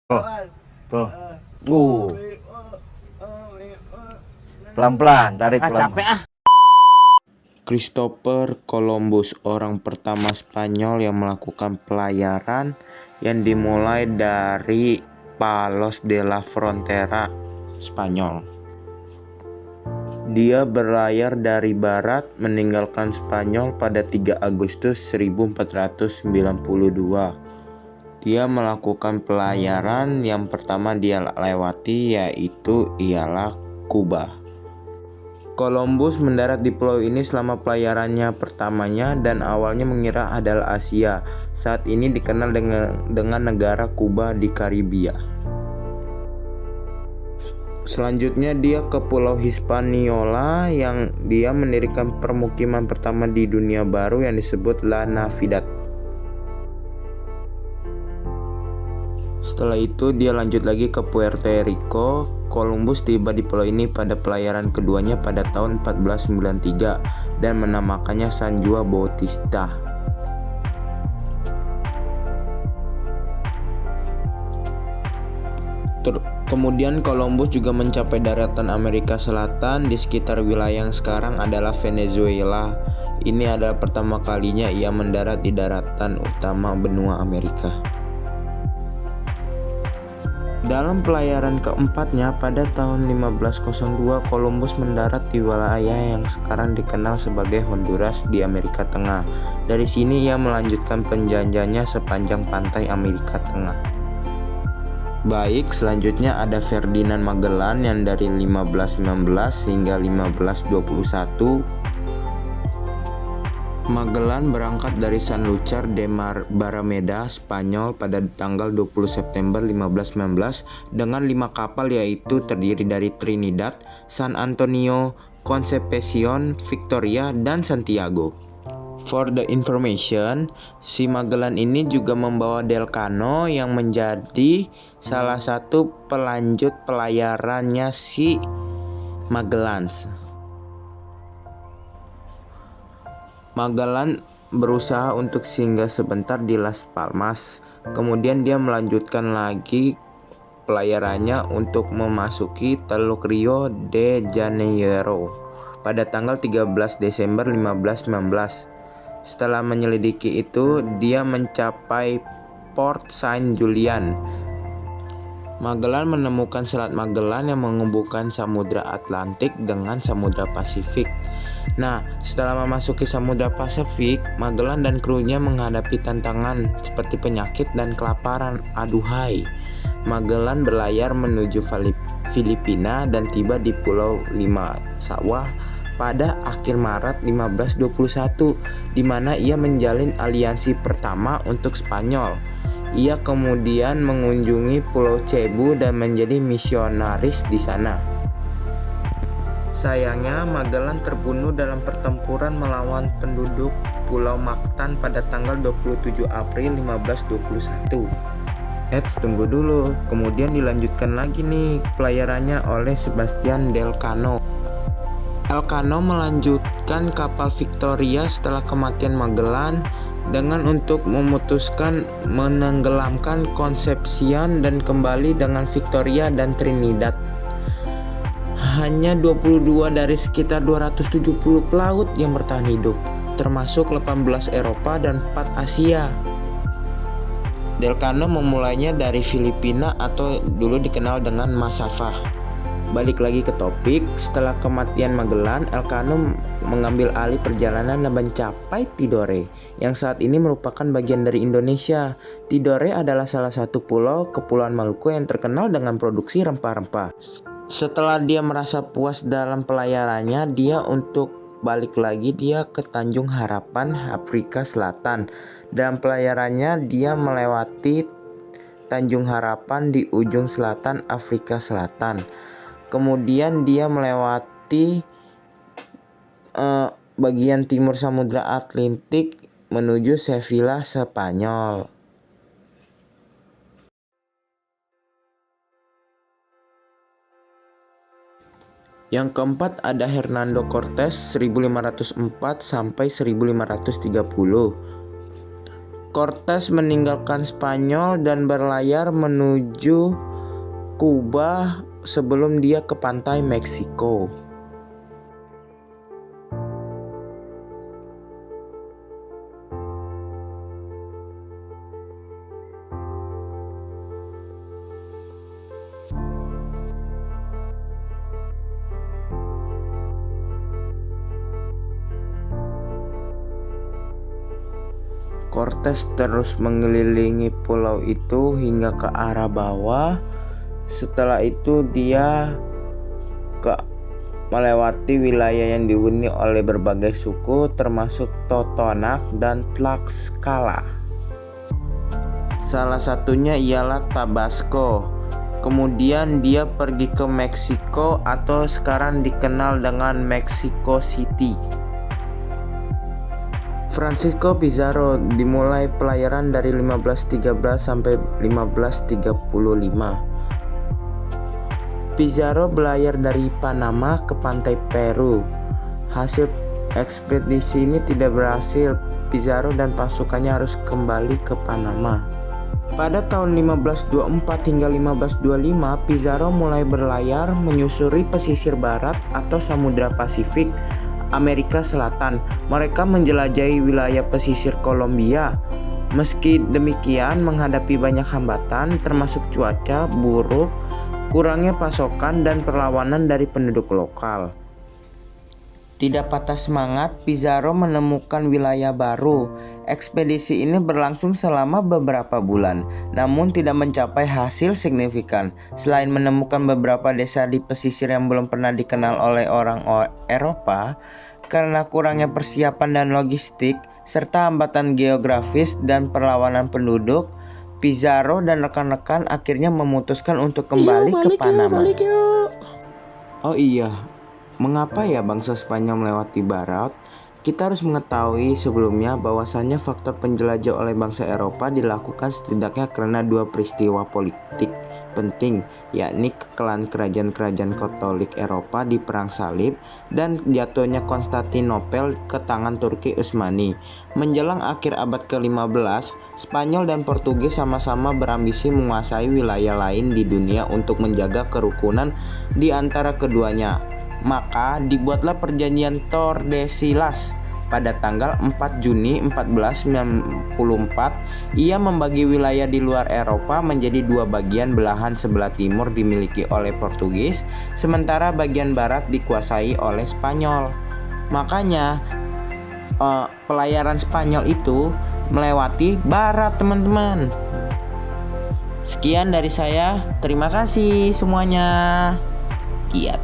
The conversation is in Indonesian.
Tuh, tuh. Uh, pelan-pelan, tarik pelan. Capek ah. Christopher Columbus, orang pertama Spanyol yang melakukan pelayaran yang dimulai dari Palos de la Frontera, Spanyol. Dia berlayar dari barat meninggalkan Spanyol pada 3 Agustus 1492. Dia melakukan pelayaran yang pertama dia lewati ialah Kuba. Columbus mendarat di pulau ini selama pelayarannya pertamanya dan awalnya mengira adalah Asia. Saat ini dikenal dengan negara Kuba di Karibia. Selanjutnya dia ke Pulau Hispaniola yang dia mendirikan permukiman pertama di dunia baru yang disebut La Navidad. Setelah itu dia lanjut lagi ke Puerto Rico. Columbus tiba di pulau ini pada pelayaran keduanya pada tahun 1493 dan menamakannya San Juan Bautista. Kemudian Columbus juga mencapai daratan Amerika Selatan di sekitar wilayah yang sekarang adalah Venezuela. Ini adalah pertama kalinya ia mendarat di daratan utama benua Amerika. Dalam pelayaran keempatnya pada tahun 1502, Columbus mendarat di wilayah yang sekarang dikenal sebagai Honduras di Amerika Tengah. Dari sini ia melanjutkan penjajahnya sepanjang pantai Amerika Tengah. Baik, selanjutnya ada Ferdinand Magellan yang dari 1519 hingga 1521. Magellan berangkat dari Sanlúcar de Barrameda, Spanyol pada tanggal 20 September 1519 dengan 5 kapal yaitu terdiri dari Trinidad, San Antonio, Concepción, Victoria, dan Santiago. For the information, si Magellan ini juga membawa Delcano yang menjadi salah satu pelanjut pelayarannya si Magellan. Magellan berusaha untuk singgah sebentar di Las Palmas. Kemudian dia melanjutkan lagi pelayarannya untuk memasuki Teluk Rio de Janeiro pada tanggal 13 Desember 1519. Setelah menyelidiki itu, dia mencapai Port Saint Julian. Magellan menemukan Selat Magellan yang menghubungkan Samudra Atlantik dengan Samudra Pasifik. Nah, setelah memasuki Samudra Pasifik, Magellan dan krunya menghadapi tantangan seperti penyakit dan kelaparan. Aduhai. Magellan berlayar menuju Filipina dan tiba di Pulau Lima Sawah pada akhir Maret 1521, di mana ia menjalin aliansi pertama untuk Spanyol. Ia kemudian mengunjungi Pulau Cebu dan menjadi misionaris di sana. Sayangnya, Magellan terbunuh dalam pertempuran melawan penduduk Pulau Mactan pada tanggal 27 April 1521. Tunggu dulu, kemudian dilanjutkan lagi nih pelayarannya oleh Sebastian Elcano. Elcano melanjutkan kapal Victoria setelah kematian Magellan dengan untuk memutuskan menenggelamkan Concepción dan kembali dengan Victoria dan Trinidad. Hanya 22 dari sekitar 270 pelaut yang bertahan hidup, termasuk 18 Eropa dan 4 Asia. Elcano memulainya dari Filipina atau dulu dikenal dengan Masafah. Balik lagi ke topik, setelah kematian Magellan, Elcano mengambil alih perjalanan dan mencapai Tidore, yang saat ini merupakan bagian dari Indonesia. Tidore adalah salah satu pulau Kepulauan Maluku yang terkenal dengan produksi rempah-rempah. Setelah dia merasa puas dalam pelayarannya, dia balik lagi ke Tanjung Harapan, Afrika Selatan. Dalam pelayarannya, dia melewati Tanjung Harapan di ujung selatan Afrika Selatan. Kemudian dia melewati bagian timur Samudra Atlantik menuju Sevilla, Spanyol. Yang keempat ada Hernando Cortés 1504 sampai 1530. Cortes meninggalkan Spanyol dan berlayar menuju Kuba sebelum dia ke pantai Meksiko. Cortes terus mengelilingi pulau itu hingga ke arah bawah. Setelah itu dia melewati wilayah yang dihuni oleh berbagai suku termasuk Totonac dan Tlaxcala. Salah satunya ialah Tabasco. Kemudian dia pergi ke Meksiko atau sekarang dikenal dengan Mexico City. Francisco Pizarro dimulai pelayaran dari 1513 sampai 1535. Pizarro berlayar dari Panama ke pantai Peru. Hasil ekspedisi ini tidak berhasil. Pizarro dan pasukannya harus kembali ke Panama. Pada tahun 1524 hingga 1525, Pizarro mulai berlayar menyusuri pesisir barat atau Samudra Pasifik Amerika Selatan. Mereka menjelajahi wilayah pesisir Kolombia. Meski demikian, menghadapi banyak hambatan termasuk cuaca buruk, kurangnya pasokan, dan perlawanan dari penduduk lokal. Tidak patah semangat, Pizarro menemukan wilayah baru. Ekspedisi ini berlangsung selama beberapa bulan, namun tidak mencapai hasil signifikan. Selain menemukan beberapa desa di pesisir yang belum pernah dikenal oleh orang Eropa, karena kurangnya persiapan dan logistik, serta hambatan geografis dan perlawanan penduduk, Pizarro dan rekan-rekan akhirnya memutuskan untuk kembali ke Panama. Oh iya, mengapa ya bangsa Spanyol melewati barat? Kita harus mengetahui sebelumnya bahwasannya faktor penjelajah oleh bangsa Eropa dilakukan setidaknya karena dua peristiwa politik penting, yakni kekalahan kerajaan-kerajaan Katolik Eropa di Perang Salib dan jatuhnya Konstantinopel ke tangan Turki Utsmani. Menjelang akhir abad ke-15, Spanyol dan Portugis sama-sama berambisi menguasai wilayah lain di dunia untuk menjaga kerukunan di antara keduanya. Maka dibuatlah perjanjian Tordesillas pada tanggal 4 Juni 1494. Ia membagi wilayah di luar Eropa menjadi dua bagian. Belahan sebelah timur dimiliki oleh Portugis, sementara bagian barat dikuasai oleh Spanyol. Makanya pelayaran Spanyol itu melewati barat, teman-teman. Sekian dari saya, terima kasih semuanya. Kiat.